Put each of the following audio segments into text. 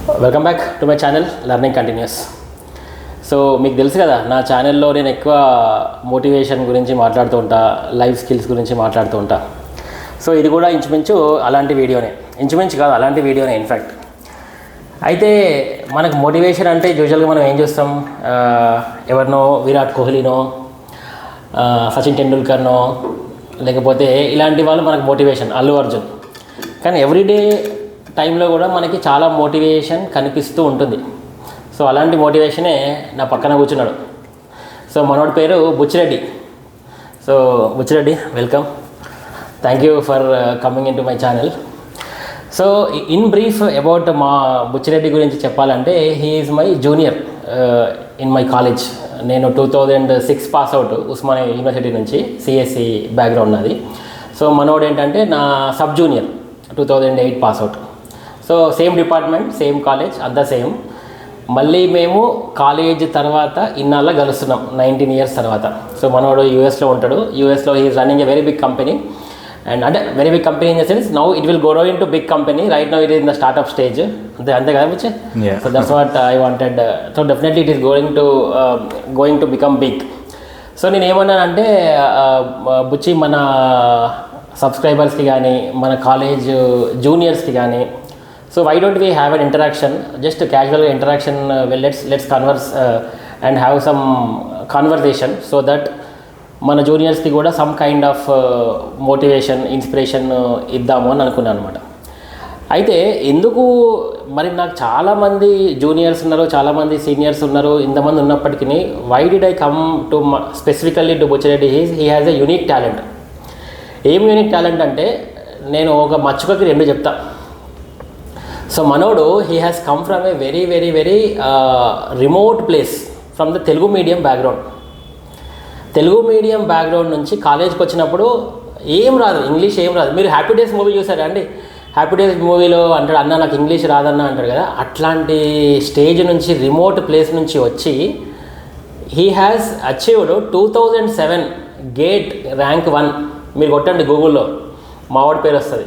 Welcome back to my channel learning continuous. So మీకు తెలుసు కదా, నా ఛానల్లో నేను ఎక్కువ మోటివేషన్ గురించి మాట్లాడుతూ ఉంటా, లైఫ్ స్కిల్స్ గురించి మాట్లాడుతూ ఉంటా. సో ఇది కూడా ఇంచుమించు అలాంటి వీడియోనే, ఇంచుమించు కాదు అలాంటి వీడియోనే ఇన్ఫ్యాక్ట్. అయితే మనకు మోటివేషన్ అంటే యూజువల్గా మనం ఏం చూస్తాం, ఎవరినో విరాట్ కోహ్లీనో, సచిన్ టెండూల్కర్నో, లేకపోతే ఇలాంటి వాళ్ళు మనకు మోటివేషన్, అల్లు అర్జున్. కానీ ఎవ్రీడే టైంలో కూడా మనకి చాలా మోటివేషన్ కనిపిస్తూ ఉంటుంది. సో అలాంటి మోటివేషనే నా పక్కన కూర్చున్నాడు. సో మనోడి పేరు Buchi Reddy. So Buchi Reddy, welcome, thank you for coming in to my channel. So in brief about మా బుచ్చిరెడ్డి గురించి చెప్పాలంటే, he is my junior in my college. నేను 2006 పాస్ అవుట్ ఉస్మానియా యూనివర్సిటీ నుంచి, సిఎస్సి బ్యాక్గ్రౌండ్ నాది. సో మనోడు ఏంటంటే నా sub junior, 2008 pass out. So same department, same college, అంతా సేమ్. మళ్ళీ మేము కాలేజ్ తర్వాత ఇన్నాళ్ళ కలుస్తున్నాం, 19 ఇయర్స్ తర్వాత. సో మనోడు యూఎస్లో ఉంటాడు. యూఎస్లో he is running a very big company. And అంటే very big company in the sense now it will grow in to big company. Right now it is in the startup stage. అంతే కదా Buchi? So that's what I wanted. So definitely it is going to become big. So నేను ఏమన్నానంటే, బుచ్చి మన సబ్స్క్రైబర్స్కి కానీ మన college జూనియర్స్కి కానీ, so why don't we have an interaction, just క్యాజువల్గా interaction, let's converse and have some conversation, so that మన జూనియర్స్కి కూడా some kind of motivation, inspiration ఇద్దాము అని అనుకున్నాను అనమాట. అయితే ఎందుకు మరి, నాకు చాలామంది జూనియర్స్ ఉన్నారు, చాలామంది సీనియర్స్ ఉన్నారు. ఇంతమంది ఉన్నప్పటికీ why did I come to specifically to Buchireddy? He has a unique talent. ఏం యూనిక్ టాలెంట్ అంటే, నేను ఒక మచ్చుకకి రెండు చెప్తా. సో మనోడు he has come from a very very very remote place from the Telugu medium background. Telugu medium background నుంచి కాలేజ్కి వచ్చినప్పుడు ఏం రాదు, ఇంగ్లీష్ ఏం రాదు. మీరు హ్యాపీ డేస్ మూవీ చూసారా అండి? హ్యాపీ డేస్ మూవీలో అంటాడు, అన్న నాకు ఇంగ్లీష్ రాదన్న అంటాడు కదా. అట్లాంటి స్టేజ్ నుంచి, రిమోట్ ప్లేస్ నుంచి వచ్చి he has achieved 2007 gate rank 1. మీరు కొట్టండి గూగుల్లో, మావాడి పేరు వస్తుంది.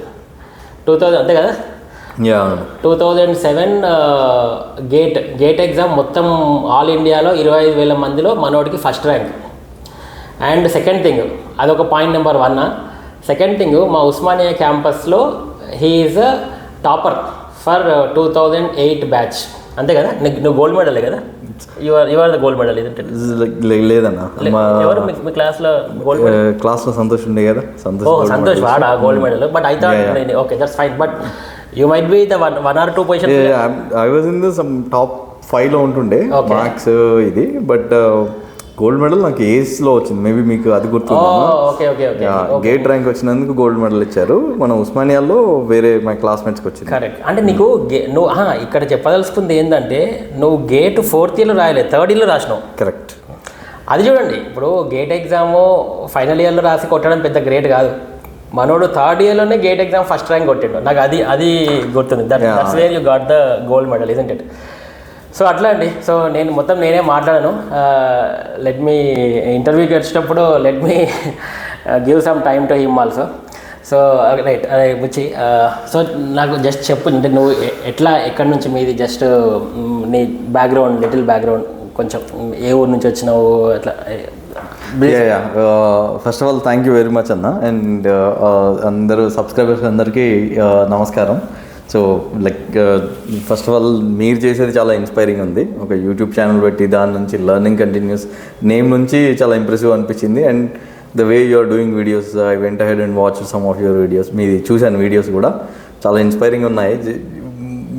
2000 అంతే కదా, 2007 గేట్ ఎగ్జామ్ మొత్తం ఆల్ ఇండియాలో 25,000 మందిలో మనోడికి first rank. And second thing, అదొక పాయింట్ నెంబర్ 1. సెకండ్ థింగ్, మా ఉస్మానియా క్యాంపస్లో he is a topper for 2008 batch. అంతే కదా, నువ్వు గోల్డ్ మెడలే కదా? యువర్ ద గోల్డ్ మెడల్ ఇదంటే లేదన్నా. ఎవరు మీ క్లాస్లో గోల్డ్ మెడల్? క్లాస్లో సంతోష్ ఉండే కదా, సంతోష్ వాడా gold medal. But I thought okay, that's fine, but you might be the one or two position. I was in the some top 5 లో ఉంటుండే మార్క్స్ ఇది. బట్ గోల్డ్ మెడల్ నాకు ఏస్లో వచ్చింది. మేబీ మీకు అది గుర్తుంది. గేట్ ర్యాంక్ వచ్చినందుకు గోల్డ్ మెడల్ ఇచ్చారు. మన ఉస్మానియాలో వేరే మా క్లాస్మేట్స్కి వచ్చింది. కరెక్ట్. అంటే నీకు నువ్వు ఇక్కడ చెప్పదలుచుకుంది ఏంటంటే, నువ్వు గేట్ 4th ఇయర్లో రాయలేదు, 3rd ఇయర్లో రాసినావు. కరెక్ట్. అది చూడండి, ఇప్పుడు గేట్ ఎగ్జాము ఫైనల్ ఇయర్లో రాసి కొట్టడం పెద్ద గ్రేట్ కాదు. మనోడు 3rd ఇయర్లోనే గేట్ ఎగ్జామ్ ఫస్ట్ ర్యాంక్ కొట్టిండు. నాకు అది గుర్తుంది. That's where you got the gold medal, isn't it? So అట్లా అండి. సో నేనే మాట్లాడాను. లెట్ మీ ఇంటర్వ్యూకి వచ్చేటప్పుడు let me give some time to him also. So right, అదే బుచ్చి. సో నాకు జస్ట్ చెప్పు, అంటే నువ్వు ఎక్కడి నుంచి, మీది జస్ట్ నీ బ్యాక్గ్రౌండ్, లిటిల్ బ్యాక్గ్రౌండ్ కొంచెం, ఏ ఊరు నుంచి వచ్చినావు అట్లా. First of all thank you very much అన్న. అండ్ అందరూ సబ్స్క్రైబర్స్ అందరికీ నమస్కారం. సో ఫస్ట్ ఆఫ్ ఆల్ మీరు చేసేది చాలా ఇన్స్పైరింగ్ ఉంది. ఒక యూట్యూబ్ ఛానల్ పెట్టి దాని నుంచి లెర్నింగ్ కంటిన్యూస్ నేమ్ నుంచి చాలా ఇంప్రెసివ్ అనిపించింది. And the way you are doing videos, I went ahead and watch some of your videos. మీది చూశాను, వీడియోస్ కూడా చాలా ఇన్స్పైరింగ్ ఉన్నాయి.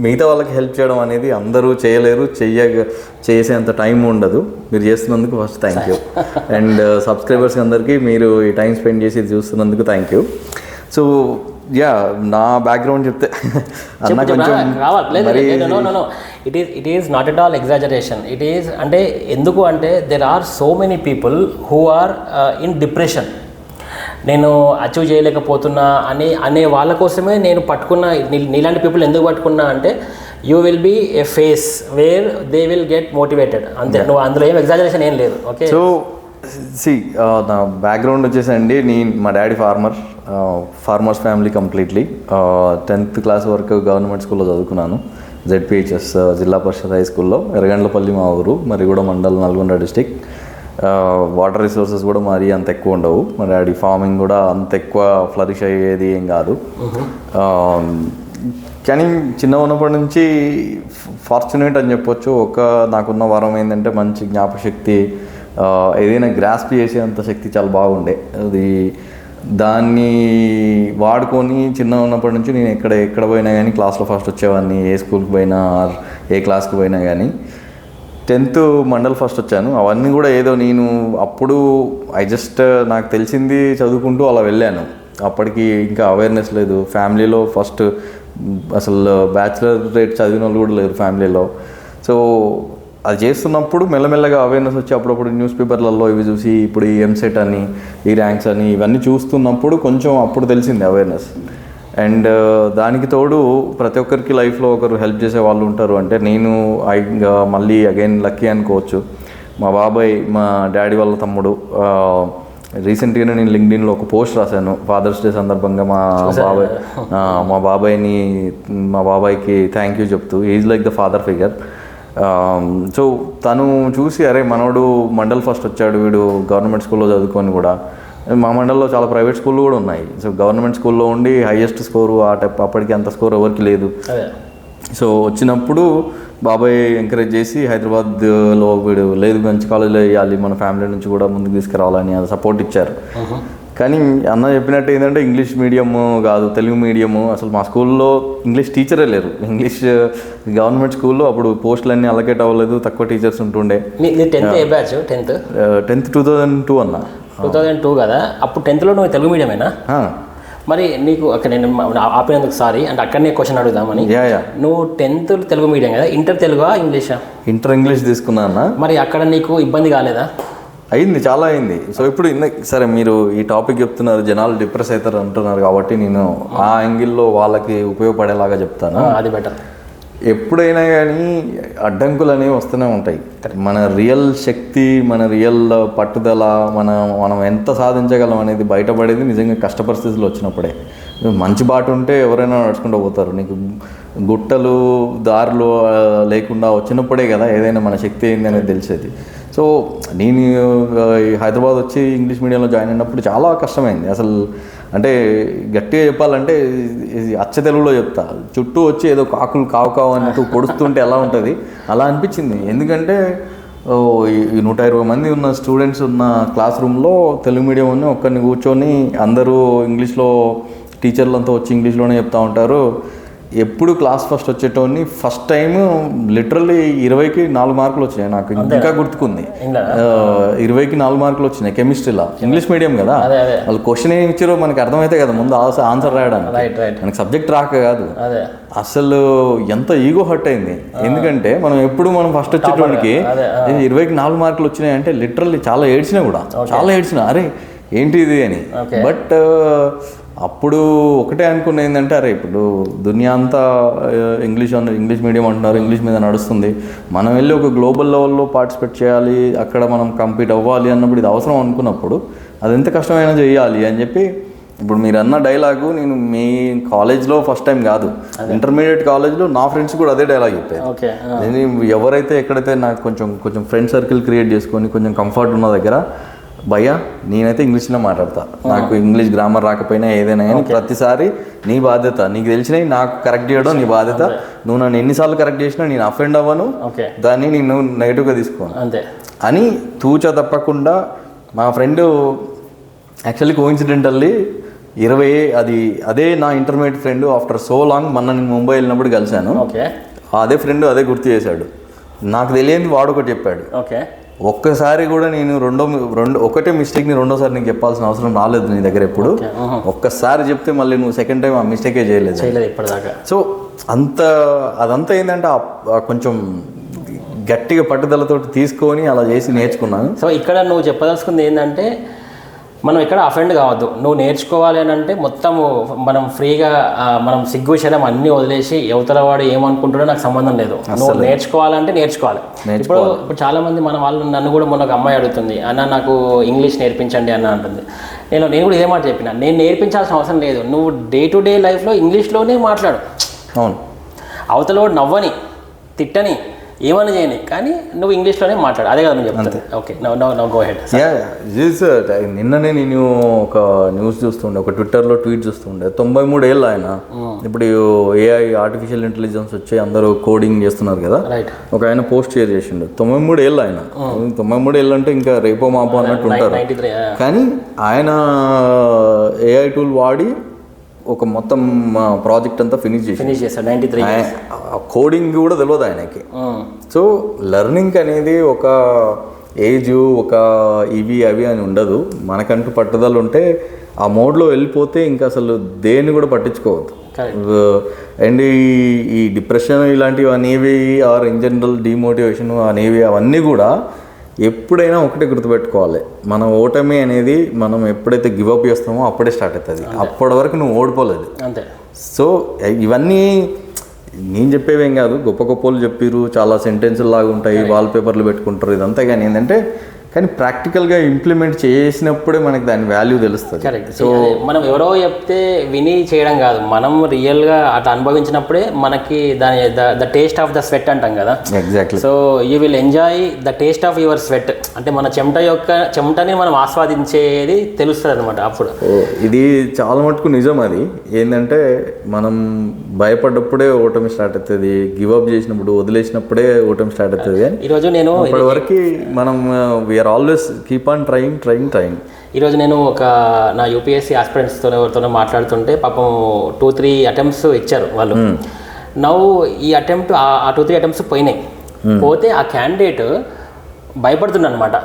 మిగతా వాళ్ళకి హెల్ప్ చేయడం అనేది అందరూ చేయలేరు, చేసేంత టైం ఉండదు. మీరు చేస్తున్నందుకు first thank you. And subscribers అందరికీ మీరు ఈ టైం స్పెండ్ చేసి చూస్తున్నందుకు థ్యాంక్ యూ. సో నా బ్యాక్గ్రౌండ్ చెప్తే అన్న కొంచెం it is not at all exaggeration. It is అంటే, ఎందుకు అంటే there are so many people who are in depression. నేను అచీవ్ చేయలేకపోతున్నా అనే వాళ్ళ కోసమే నేను పట్టుకున్న. నీలాంటి పీపుల్ ఎందుకు పట్టుకున్నా అంటే, you will be a face where they will get motivated. అంతే, నువ్వు అందులో ఏం ఎగ్జాజరేషన్ ఏం లేదు. ఓకే. సో నా బ్యాక్గ్రౌండ్ వచ్చేసండి, మా daddy farmers family completely. 10th class వరకు గవర్నమెంట్ స్కూల్లో చదువుకున్నాను. జెడ్పిహెచ్ఎస్ జిల్లా పరిషత్ హై స్కూల్లో, ఎర్రగండ్లపల్లి మా ఊరు, Mariguda mandal, Nalgonda district. Water resources కూడా మరీ అంత ఎక్కువ ఉండవు. మా డాడీ ఫార్మింగ్ కూడా అంత ఎక్కువ ఫ్లరిష్ అయ్యేది ఏం కాదు. కానీ చిన్న ఉన్నప్పటి నుంచి ఫార్చునేట్ అని చెప్పొచ్చు. నాకున్న వరం ఏంటంటే మంచి జ్ఞాపశక్తి, ఏదైనా గ్రాస్ప్ చేసేంత శక్తి చాలా బాగుండే. దాన్ని వాడుకొని చిన్న ఉన్నప్పటి నుంచి నేను ఎక్కడ పోయినా కానీ క్లాస్లో ఫస్ట్ వచ్చేవాడిని. ఏ స్కూల్కి పోయినా ఏ క్లాస్కి పోయినా కానీ. 10th మండల్ ఫస్ట్ వచ్చాను. అవన్నీ కూడా ఏదో నేను అప్పుడు నాకు తెలిసింది చదువుకుంటూ అలా వెళ్ళాను. అప్పటికి ఇంకా అవేర్నెస్ లేదు ఫ్యామిలీలో. ఫస్ట్ అసలు బ్యాచిలర్ రేట్ చదివిన వాళ్ళు కూడా లేరు ఫ్యామిలీలో. సో అది చేస్తున్నప్పుడు మెల్లమెల్లగా అవేర్నెస్ వచ్చి అప్పుడప్పుడు న్యూస్ పేపర్లలో ఇవి చూసి, ఇప్పుడు ఈ ఎంసెట్ అని, ఈ ర్యాంక్స్ అని, ఇవన్నీ చూస్తున్నప్పుడు కొంచెం అప్పుడు తెలిసింది అవేర్నెస్. అండ్ దానికి తోడు ప్రతి ఒక్కరికి లైఫ్లో ఒకరు హెల్ప్ చేసే వాళ్ళు ఉంటారు. అంటే నేను మళ్ళీ అగైన్ లక్కీ అనుకోవచ్చు. మా బాబాయ్, మా డాడీ వాళ్ళ తమ్ముడు, రీసెంట్గానే నేను లింక్డ్ఇన్లో ఒక పోస్ట్ రాశాను ఫాదర్స్ డే సందర్భంగా. మా బాబాయ్కి థ్యాంక్ యూ చెప్తూ, is like the father figure. So తను చూసి, అరే మనోడు మండల్ ఫస్ట్ వచ్చాడు, వీడు గవర్నమెంట్ స్కూల్లో చదువుకొని కూడా. మా మండలంలో చాలా ప్రైవేట్ స్కూళ్ళు కూడా ఉన్నాయి. సో గవర్నమెంట్ స్కూల్లో ఉండి హైయెస్ట్ స్కోరు అప్పటికి అంత స్కోర్ ఎవరికి లేదు. సో వచ్చినప్పుడు బాబాయ్ ఎంకరేజ్ చేసి హైదరాబాద్లో వీడు లేదు మంచి కాలేజీలో వేయాలి, మన ఫ్యామిలీ నుంచి కూడా ముందుకు తీసుకురావాలని అది సపోర్ట్ ఇచ్చారు. కానీ అన్న చెప్పినట్టు ఏంటంటే ఇంగ్లీష్ మీడియము కాదు, తెలుగు మీడియము. అసలు మా స్కూల్లో ఇంగ్లీష్ టీచరే లేరు. ఇంగ్లీష్ గవర్నమెంట్ స్కూల్లో అప్పుడు పోస్టులన్నీ అలకేట్ అవ్వలేదు, తక్కువ టీచర్స్ ఉంటుండే. 10th 2002 అన్న. 2002 కదా. అప్పుడు 10th నువ్వు తెలుగు మీడియమేనా? మరి నీకు అక్కడ నేను ఆపినందుకు సారీ, అంటే అక్కడనే క్వశ్చన్ అడుగుదామని. నువ్వు 10th తెలుగు మీడియం కదా, ఇంటర్ తెలుగా ఇంగ్లీషా? ఇంటర్ ఇంగ్లీష్ తీసుకున్నా అన్న. మరి అక్కడ నీకు ఇబ్బంది కాలేదా? అయింది, చాలా అయింది. సో ఇప్పుడు సరే మీరు ఈ టాపిక్ చెప్తున్నారు, జనాలు డిప్రెస్ అవుతారు అంటున్నారు కాబట్టి నేను ఆ యాంగిల్లో వాళ్ళకి ఉపయోగపడేలాగా చెప్తాను. అది బెటర్. ఎప్పుడైనా కానీ అడ్డంకులు అనేవి వస్తూనే ఉంటాయి. మన రియల్ శక్తి, మన రియల్ పట్టుదల, మనం ఎంత సాధించగలం అనేది బయటపడేది నిజంగా కష్ట పరిస్థితులు వచ్చినప్పుడే. మంచి బాట ఉంటే ఎవరైనా నడుచుకుంటూ పోతారు. నీకు గుట్టలు దారులు లేకుండా వచ్చినప్పుడే కదా ఏదైనా మన శక్తి ఏంది అనేది తెలిసేది. సో నేను హైదరాబాద్ వచ్చి ఇంగ్లీష్ మీడియంలో జాయిన్ అయినప్పుడు చాలా కష్టమైంది. అసలు అంటే గట్టిగా చెప్పాలంటే అచ్చ తెలుగులో చెప్తా, చుట్టూ వచ్చి ఏదో కాకులు కావు అన్నట్టు పొడుస్తుంటే ఎలా ఉంటుంది అలా అనిపించింది. ఎందుకంటే 120 మంది ఉన్న స్టూడెంట్స్ ఉన్న క్లాస్ రూమ్లో తెలుగు మీడియం ఉన్న ఒక్కరిని కూర్చొని అందరూ ఇంగ్లీష్లో టీచర్లంతా వచ్చి ఇంగ్లీష్లోనే చెప్తూ ఉంటారు. ఎప్పుడు క్లాస్ ఫస్ట్ వచ్చేటోని ఫస్ట్ టైం లిటరల్లీ 20కి 4 మార్కులు వచ్చినాయి. నాకు ఇంకా గుర్తుకుంది, 20కి 4 మార్కులు వచ్చినాయి కెమిస్ట్రీలో. ఇంగ్లీష్ మీడియం కదా, వాళ్ళు క్వశ్చన్ ఏమి ఇచ్చారో మనకి అర్థమైతే కదా ముందు ఆన్సర్ రాయడానికి, మనకి సబ్జెక్ట్ రాక కాదు. అసలు ఎంత ఈగో హర్ట్ అయింది. ఎందుకంటే మనం ఫస్ట్ వచ్చేటోనికి 20కి 4 మార్కులు వచ్చినాయి అంటే లిటరల్లీ చాలా ఏడ్చినా అరే ఏంటి ఇది అని. బట్ అప్పుడు ఒకటే అనుకున్న ఏంటంటే అరే ఇప్పుడు దునియా అంతా ఇంగ్లీష్ మీడియం అంటున్నారు, ఇంగ్లీష్ మీద నడుస్తుంది, మనం వెళ్ళి ఒక గ్లోబల్ లెవెల్లో పార్టిసిపేట్ చేయాలి, అక్కడ మనం కంపీట్ అవ్వాలి అన్నప్పుడు ఇది అవసరం అనుకున్నప్పుడు అది ఎంత కష్టమైనా చేయాలి అని చెప్పి. ఇప్పుడు మీరు అన్న డైలాగు నేను మీ కాలేజ్లో ఫస్ట్ టైం కాదు, ఇంటర్మీడియట్ కాలేజ్లో నా ఫ్రెండ్స్ కూడా అదే డైలాగ్ చెప్పాను. నేను ఎవరైతే ఎక్కడైతే నాకు కొంచెం ఫ్రెండ్ సర్కిల్ క్రియేట్ చేసుకొని కొంచెం కంఫర్ట్ ఉన్న దగ్గర, భయ్యా నేనైతే ఇంగ్లీష్లో మాట్లాడతా, నాకు ఇంగ్లీష్ గ్రామర్ రాకపోయినా ఏదైనా కానీ ప్రతిసారి నీ బాధ్యత, నీకు తెలిసినవి నాకు కరెక్ట్ చేయడం నీ బాధ్యత. నువ్వు నన్ను ఎన్నిసార్లు కరెక్ట్ చేసినా నేను అఫెండ్ అవ్వను, దాన్ని నేను నెగిటివ్గా తీసుకోను అని తూచా తప్పకుండా. మా ఫ్రెండ్ యాక్చువల్లీ కోఇన్సిడెంటల్లీ అదే నా intermediate friend after so long మొన్న నేను ముంబై వెళ్ళినప్పుడు కలిశాను. అదే ఫ్రెండ్ అదే గుర్తు చేశాడు. నాకు తెలియని వాడు ఒకటి చెప్పాడు. ఒక్కసారి కూడా నేను ఒకటే మిస్టేక్ని రెండోసారి నీకు చెప్పాల్సిన అవసరం రాలేదు నీ దగ్గర ఎప్పుడు. ఒక్కసారి చెప్తే మళ్ళీ నువ్వు సెకండ్ టైం ఆ మిస్టేకే చేయలేదు ఇప్పటిదాకా. సో అదంతా ఏంటంటే కొంచెం గట్టిగా పట్టుదలతో తీసుకొని అలా చేసి నేర్చుకున్నాను. సో ఇక్కడ నువ్వు చెప్పదలుచుకుంది ఏంటంటే మనం ఎక్కడ అఫెండ్ కావద్దు. నువ్వు నేర్చుకోవాలి అని అంటే మొత్తము మనం ఫ్రీగా మనం సిగ్గు విషయం అన్నీ వదిలేసి యువతల వాడు ఏమనుకుంటాడో నాకు సంబంధం లేదు, నువ్వు నేర్చుకోవాలంటే నేర్చుకోవాలి. ఇప్పుడు చాలామంది మన వాళ్ళు నన్ను కూడా మొన్న ఒక అమ్మాయి అడుగుతుంది, అన్న నాకు ఇంగ్లీష్ నేర్పించండి అన్న అంటుంది. నేను కూడా ఇదే మాట చెప్పిన, నేను నేర్పించాల్సిన అవసరం లేదు, నువ్వు డే టు డే లైఫ్లో ఇంగ్లీష్లోనే మాట్లాడు. అవును, అవతల వాడు నవ్వని, తిట్టని, ఏమని చేయని, కానీ నువ్వు ఇంగ్లీష్లోనే మాట్లాడు. అదే కదా నేను చెప్తాను. Okay, no go head. నిన్ననే నేను ఒక న్యూస్ చూస్తుండే, ఒక ట్విట్టర్లో ట్వీట్ చూస్తుండే. 93 ఏళ్ళు ఆయన. ఇప్పుడు ఏఐ ఆర్టిఫిషియల్ ఇంటెలిజెన్స్ వచ్చి అందరూ కోడింగ్ చేస్తున్నారు కదా. రైట్. ఒక ఆయన పోస్ట్ షేర్ చేసిండు. 93 ఏళ్ళు ఆయన. 93 ఏళ్ళు అంటే ఇంకా రేపో మాపో అన్నట్టు ఉంటారు. 93. కానీ ఆయన ఏఐ టూల్ వాడి ఒక మొత్తం ప్రాజెక్ట్ అంతా ఫినిష్ చేశాడు. 93. కోడింగ్ కూడా తెలియదు ఆయనకి. సో లెర్నింగ్ అనేది ఒక ఏజ్, ఒక ఇవి అవి అని ఉండదు. మనకంటూ పట్టుదల ఉంటే ఆ మోడ్లో వెళ్ళిపోతే ఇంకా అసలు దేన్ని కూడా పట్టించుకోవద్దు. అండ్ ఈ డిప్రెషన్ ఇలాంటివి అనేవి, ఆర్ ఇన్ జనరల్ డిమోటివేషన్ అనేవి, అవన్నీ కూడా ఎప్పుడైనా ఒకటే గుర్తుపెట్టుకోవాలి, మన ఓటమి అనేది మనం ఎప్పుడైతే గివప్ చేస్తామో అప్పుడే స్టార్ట్ అవుతుంది. అప్పటి వరకు నువ్వు ఓడిపోలేదు. అంతే. సో ఇవన్నీ నేను చెప్పేవేం కాదు, గొప్ప గొప్పలు చెప్పిరు, చాలా సెంటెన్సులు లాగా ఉంటాయి, వాల్ పేపర్లు పెట్టుకుంటారు, ఇదంతా. కానీ ఏంటంటే కానీ ప్రాక్టికల్గా ఇంప్లిమెంట్ చేసినప్పుడే మనకి దాని వాల్యూ తెలుస్తుంది. కరెక్ట్. సో మనం ఎవరో చెప్తే విని చేయడం కాదు, మనం రియల్గా అట్లా అనుభవించినప్పుడే మనకి దాని the taste of the sweat అంటాం కదా. Exactly. So you will enjoy the taste of your sweat. అంటే మన చెమటని మనం ఆస్వాదించేది తెలుస్తుంది అనమాట అప్పుడు. ఇది చాలా మటుకు నిజం. అది ఏంటంటే మనం భయపడ్డప్పుడే ఓటమి స్టార్ట్ అవుతుంది, గివప్ చేసినప్పుడు, వదిలేసినప్పుడే ఓటమి స్టార్ట్ అవుతుంది. ఈరోజు నేను ఇప్పటి వరకు మనం we are always keep on trying. ఈరోజు నేను నా యూపీఎస్సీ ఆస్పిరెంట్స్తో ఎవరితోనో మాట్లాడుతుంటే పాపం 2-3 అటెంప్ట్స్ ఇచ్చారు వాళ్ళు. నవ్వు ఈ అటెంప్ట్ ఆ 2-3 అటెంప్ట్స్ పోయినాయి. పోతే ఆ క్యాండిడేట్ భయపడుతుండ అనమాట.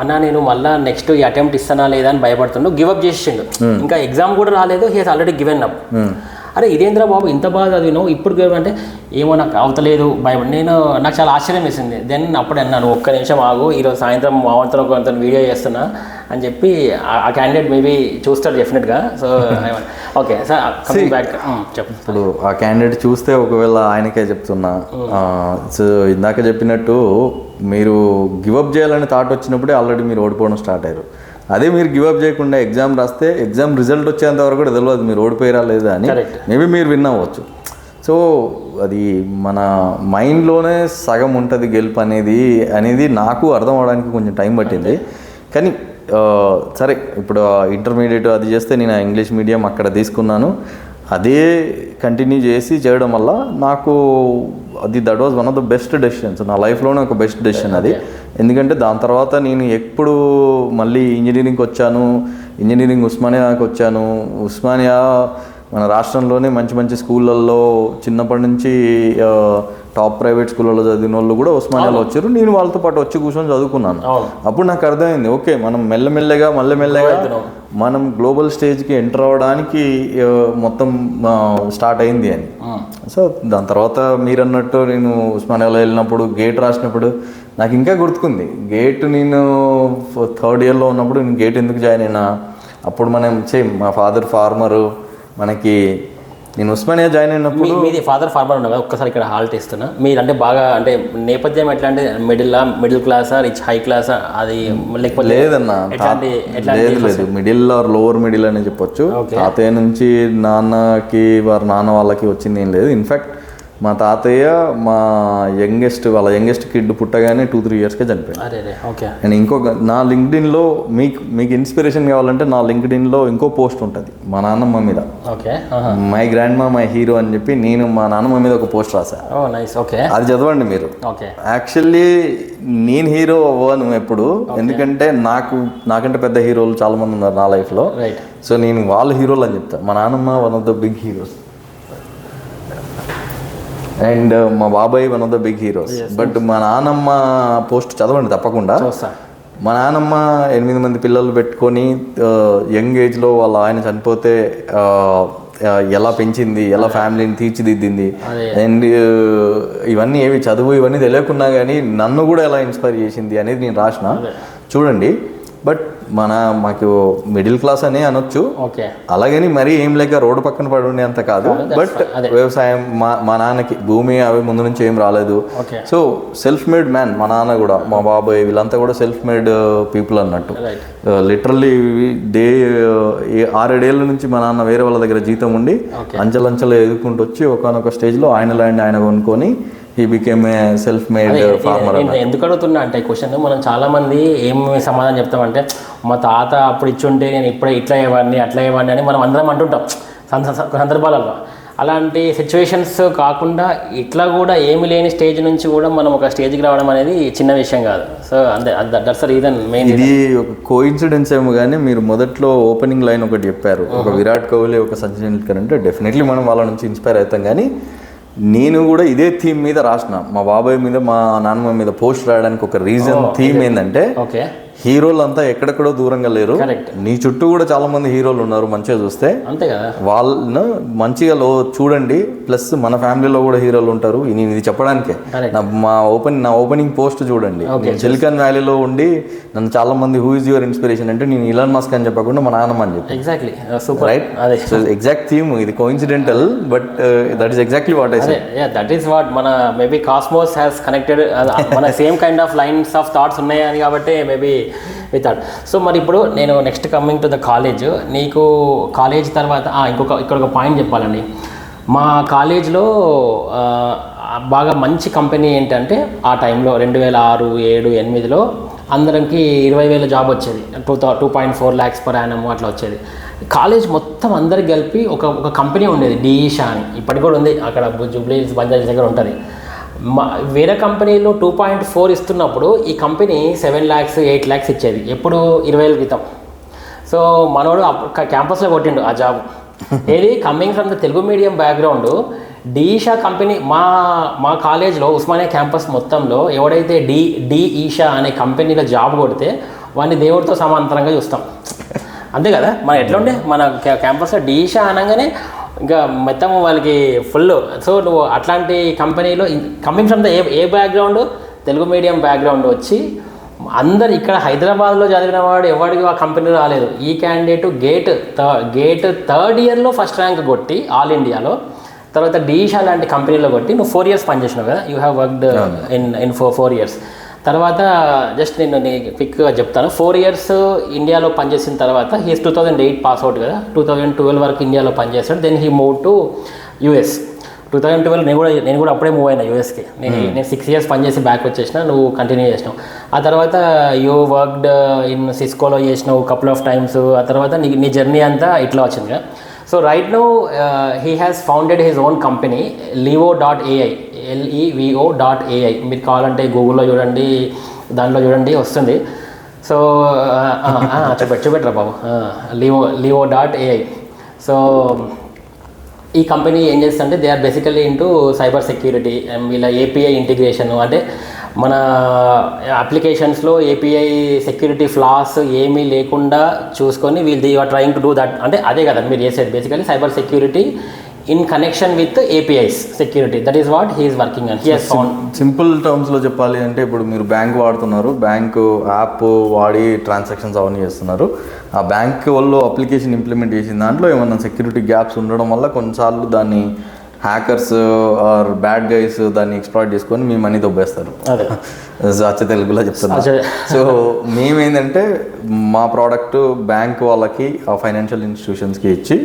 అన్న నేను మళ్ళీ నెక్స్ట్ ఈ అటెంప్ట్ ఇస్తానా లేదా అని భయపడుతుండు. గివప్ చేసిండు. ఇంకా ఎగ్జామ్ కూడా రాలేదు. He has already given up. అరే ఇదేంద్ర బాబు ఇంత బాగా చదివినావు, ఇప్పుడు అంటే ఏమో నాకు అవతలేదు భయపడి. నాకు చాలా ఆశ్చర్యం వేసింది. దెన్ అప్పుడే అన్నాను, ఒక్క నిమిషం ఆగు, ఈరోజు సాయంత్రం మావంతో కొంత వీడియో చేస్తున్నా అని చెప్పి ఆ క్యాండిడేట్ మేబీ చూస్తాడు డెఫినెట్గా. So okay sir, coming back చెప్పు. ఇప్పుడు ఆ క్యాండిడేట్ చూస్తే ఒకవేళ ఆయనకే చెప్తున్నా, సో ఇందాక చెప్పినట్టు మీరు గివప్ చేయాలని థాట్ వచ్చినప్పుడే ఆల్రెడీ మీరు ఓడిపోవడం స్టార్ట్ అయ్యారు. అదే మీరు గివప్ చేయకుండా ఎగ్జామ్ రాస్తే ఎగ్జామ్ రిజల్ట్ వచ్చేంత వరకు కూడా తెలియదు మీరు ఓడిపోయారా లేదా అని. మేబీ మీరు విన్ అవ్వచ్చు. సో అది మన మైండ్లోనే సగం ఉంటుంది గెలుపు అనేది నాకు అర్థం అవడానికి కొంచెం టైం పట్టింది. కానీ సరే, ఇప్పుడు ఇంటర్మీడియట్ అది చేస్తే నేను ఇంగ్లీష్ మీడియం అక్కడ తీసుకున్నాను. అదే కంటిన్యూ చేసి చేయడం వల్ల నాకు that was one of the best decisions. నా లైఫ్లోనే ఒక బెస్ట్ డెసిషన్ అది. ఎందుకంటే దాని తర్వాత నేను ఎప్పుడు మళ్ళీ ఇంజనీరింగ్కి వచ్చాను, ఇంజనీరింగ్ ఉస్మానియాకి వచ్చాను. ఉస్మానియా మన రాష్ట్రంలోనే మంచి మంచి స్కూళ్ళల్లో చిన్నప్పటి నుంచి టాప్ ప్రైవేట్ స్కూళ్ళలో చదివిన వాళ్ళు కూడా ఉస్మానియాలో వచ్చారు. నేను వాళ్ళతో పాటు వచ్చి కూర్చొని చదువుకున్నాను. అప్పుడు నాకు అర్థమైంది, ఓకే మనం మెల్లమెల్లగా మనం గ్లోబల్ స్టేజ్కి ఎంటర్ అవ్వడానికి మొత్తం స్టార్ట్ అయింది అని. సో దాని తర్వాత మీరు అన్నట్టు నేను ఉస్మానియాలో వెళ్ళినప్పుడు గేట్ రాసినప్పుడు నాకు ఇంకా గుర్తుకుంది. గేట్ నేను 3rd ఇయర్లో ఉన్నప్పుడు నేను గేట్ ఎందుకు జాయిన్ అయినా, అప్పుడు మనం మా ఫాదర్ ఫార్మరు. నేను ఉస్మానియా జాయిన్ అయినప్పుడు మీది ఫాదర్ ఫార్మర్ ఉన్నా కదా. ఒక్కసారి ఇక్కడ హాల్ట్ ఇస్తున్నా. మీరు అంటే బాగా అంటే నేపథ్యం ఎట్లా అంటే మిడిల్ క్లాసా, రిచ్ హై క్లాసా, అది లేకపోతే లేదన్నా, లేదు మిడిల్ ఆర్ లోవర్ మిడిల్ అని చెప్పొచ్చు. తాతయ్య నుంచి నాన్నకి నాన్న వాళ్ళకి వచ్చింది ఏం లేదు. ఇన్ఫ్యాక్ట్ మా తాతయ్య వాళ్ళ యంగెస్ట్ కిడ్ పుట్టగానే 2-3 ఇయర్స్కే చనిపోయింది. అండ్ ఇంకొక నా లింక్డ్ఇన్లో మీకు ఇన్స్పిరేషన్ కావాలంటే నా లింక్డ్ఇన్లో ఇంకో పోస్ట్ ఉంటుంది మా నాన్నమ్మ మీద. మై గ్రాండ్ మా మై హీరో అని చెప్పి నేను మా నాన్నమ్మ మీద ఒక పోస్ట్ రాశాను. అది చదవండి మీరు. యాక్చువల్లీ నేను హీరో అవ్వను ఎప్పుడు, ఎందుకంటే నాకంటే పెద్ద హీరోలు చాలా మంది ఉన్నారు నా లైఫ్లో. సో నేను వాళ్ళ హీరోలు అని చెప్తాను. మా నాన్నమ్మ one of the big heroes and మా బాబాయ్ one of the big heroes. But మా నాన్నమ్మ పోస్ట్ చదవండి తప్పకుండా. మా నాన్నమ్మ 8 మంది పిల్లలు పెట్టుకొని యంగ్ ఏజ్లో వాళ్ళ ఆయన చనిపోతే ఎలా పెంచింది, ఎలా ఫ్యామిలీని తీర్చిదిద్దింది, అండ్ ఇవన్నీ ఇవన్నీ తెలియకున్నా కానీ నన్ను కూడా ఎలా ఇన్స్పైర్ చేసింది అనేది నేను రాసిన. చూడండి, బట్ మాకు మిడిల్ క్లాస్ అనే అనొచ్చు. ఓకే, అలాగని మరీ ఏం లేక రోడ్డు పక్కన పడి ఉండే అంత కాదు. బట్ వ్యవసాయం మా నాన్నకి భూమి అవి ముందు నుంచి ఏం రాలేదు. సో సెల్ఫ్ మేడ్ మ్యాన్ మా నాన్న కూడా, మా బాబాయ్ వీళ్ళంతా కూడా సెల్ఫ్ మేడ్ పీపుల్ అన్నట్టు. లిటరల్లీ 6-7 ఏళ్ళ నుంచి మా నాన్న వేరే వాళ్ళ దగ్గర జీతం ఉండి అంచెలంచెలు ఎదుర్కొంటూ వచ్చి ఒకనొక స్టేజ్లో ఆయన ల్యాండ్ ఆయన కొనుక్కొని he became a self made farmer. ఎందుకు అడుగుతున్నా అంటే క్వశ్చన్, మనం చాలా మంది ఏమి సమాధానం చెప్తామంటే మా తాత అప్పుడు ఇచ్చుంటే నేను ఇప్పుడే ఇట్లా అయ్యేవాడిని అట్లా అయ్యేవాడిని అని మనం అందరం అంటుంటాం సందర్భాలలో. అలాంటి సిచ్యువేషన్స్ కాకుండా ఇట్లా కూడా ఏమి లేని స్టేజ్ నుంచి కూడా మనం ఒక స్టేజ్కి రావడం అనేది చిన్న విషయం కాదు. సో అంతే, దట్స్ ద రీజన్ మెయిన్. ఇది ఒక కోఇన్సిడెన్స్ ఏమో కానీ మీరు మొదట్లో ఓపెనింగ్ లైన్ ఒకటి చెప్పారు, ఒక విరాట్ కోహ్లీ ఒక సచిన్ టెండూల్కర్ అంటే డెఫినెట్లీ మనం వాళ్ళ నుంచి ఇన్స్పైర్ అవుతాం. కానీ నేను కూడా ఇదే థీమ్ మీద రాసిన, మా బాబాయ్ మీద మా నాన్నమ్మ మీద పోస్ట్ రాయడానికి ఒక రీజన్ థీమ్ ఏంటంటే హీరోలు అంతా ఎక్కడెక్కడో దూరంగా లేరు, నీ చుట్టూ కూడా చాలా మంది హీరోలు ఉన్నారు మంచిగా చూస్తే, అంతే కదా, వాళ్ళను మంచిగా చూడండి. ప్లస్ మన ఫ్యామిలీలో కూడా హీరోలు ఉంటారు. నేను ఇది చెప్పడానికే నా ఓపెనింగ్ పోస్ట్ చూడండి. సిలికాన్ వ్యాలీలో ఉండి నన్ను చాలా మంది హూ ఇస్ యువర్ ఇన్స్పిరేషన్ అంటే నేను ఇలాన్ మస్క్ అని చెప్పకుండా మా నాన్నమ్మ అని చెప్పి. Exactly, super, right? So exact theme ఇది coincidental, but that is exactly what I said. That is what మన మేబీ కాస్మోస్ హ్యాస్ కనెక్టెడ్, మన same kind of lines of thoughts ఉన్నాయని కాబట్టి మేబీ విత్ దట్. సో మరి ఇప్పుడు నేను next coming to the college, నీకు college తర్వాత ఇక్కడ ఒక పాయింట్ చెప్పాలండి. మా కాలేజ్లో బాగా మంచి కంపెనీ ఏంటంటే ఆ టైంలో 2006, 2007, 2008లో అందరికి 20,000 జాబ్ వచ్చేది, 2.4 lakhs per annum అట్లా వచ్చేది. కాలేజ్ మొత్తం అందరికి కలిపి ఒక కంపెనీ ఉండేది, డీఈషా అని, ఇప్పటికి కూడా ఉంది అక్కడ జూబ్లీ బంజారా దగ్గర ఉంటుంది. వేరే కంపెనీలో 2.4 ఇస్తున్నప్పుడు ఈ కంపెనీ 7 lakhs, 8 lakhs ఇచ్చేది, ఎప్పుడు 20 ఏళ్ళ క్రితం. సో మనోడు క్యాంపస్లో కొట్టిండు ఆ జాబ్. ఏది coming from the Telugu medium background, D E Shaw company మా కాలేజ్లో ఉస్మానియా క్యాంపస్ మొత్తంలో ఎవడైతే డీఈషా అనే కంపెనీలో జాబ్ కొడితే వాడిని దేవుడితో సమాంతరంగా చూస్తాం, అంతే కదా. మన ఎట్లుండే మన క్యాంపస్లో డీఈషా అనగానే ఇంకా మొత్తం వాళ్ళకి ఫుల్. సో నువ్వు అట్లాంటి కంపెనీలో coming from the A background, Telugu medium background వచ్చి అందరు ఇక్కడ హైదరాబాద్లో చదివిన వాడు ఎవరికి ఆ కంపెనీలో రాలేదు. ఈ క్యాండిడేట్ గేట్ 3rd ఇయర్లో ఫస్ట్ ర్యాంక్ కొట్టి ఆల్ ఇండియాలో, తర్వాత డీషా లాంటి కంపెనీలో కొట్టి నువ్వు 4 years పనిచేసినావు కదా, you have worked in 4 years. తర్వాత జస్ట్ నేను క్విక్గా చెప్తాను. 4 years ఇండియాలో పనిచేసిన తర్వాత హీస్ 2008 పాస్ అవుట్ కదా, 2012 వరకు ఇండియాలో పనిచేస్తాడు. Then he move to US. 2012 నేను కూడా అప్పుడే మూవ్ అయినా యూఎస్కి. నేను 6 years పనిచేసి బ్యాక్ వచ్చేసిన, నువ్వు కంటిన్యూ చేసినావు. ఆ తర్వాత యూ వర్క్డ్ ఇన్ సిస్కోలో చేసినావు కపుల్ ఆఫ్ టైమ్స్. ఆ తర్వాత నీ జర్నీ అంతా ఇట్లా వచ్చింది కదా. So right now he has founded his own company levo.ai, levo.ai. మీరు కావాలంటే గూగుల్లో చూడండి, దాంట్లో చూడండి వస్తుంది. సో చూపెట్టరా బాబు, levo.ai. సో ఈ కంపెనీ ఏం చేస్తుందంటే they are basically into cyber security. వీళ్ళ ఏపీఐ ఇంటిగ్రేషన్, అంటే మన అప్లికేషన్స్లో ఏపీఐ సెక్యూరిటీ ఫ్లాస్ ఏమీ లేకుండా చూసుకొని వీళ్ళు you are trying to do that. అంటే అదే కదా మీరు చేసేది, basically cyber security in connection with APIs security. That is what he is working and he has found. Simple టర్మ్స్లో చెప్పాలి అంటే ఇప్పుడు మీరు బ్యాంక్ వాడుతున్నారు, బ్యాంకు యాప్ వాడి ట్రాన్సాక్షన్స్ అవన్నీ చేస్తున్నారు. ఆ బ్యాంక్ వాళ్ళు అప్లికేషన్ ఇంప్లిమెంట్ చేసిన దాంట్లో ఏమన్నా సెక్యూరిటీ గ్యాప్స్ ఉండడం వల్ల కొన్నిసార్లు దాన్ని హ్యాకర్స్ ఆర్ బ్యాడ్ గైస్ దాన్ని ఎక్స్ప్లాయిట్ చేసుకొని మీ మనీ దొబ్బేస్తారు. అచ్చ తెలుగులో చెప్తున్నారు. సో మేమేంటంటే మా ప్రోడక్ట్ బ్యాంక్ వాళ్ళకి ఆ ఫైనాన్షియల్ ఇన్స్టిట్యూషన్స్కి ఇచ్చి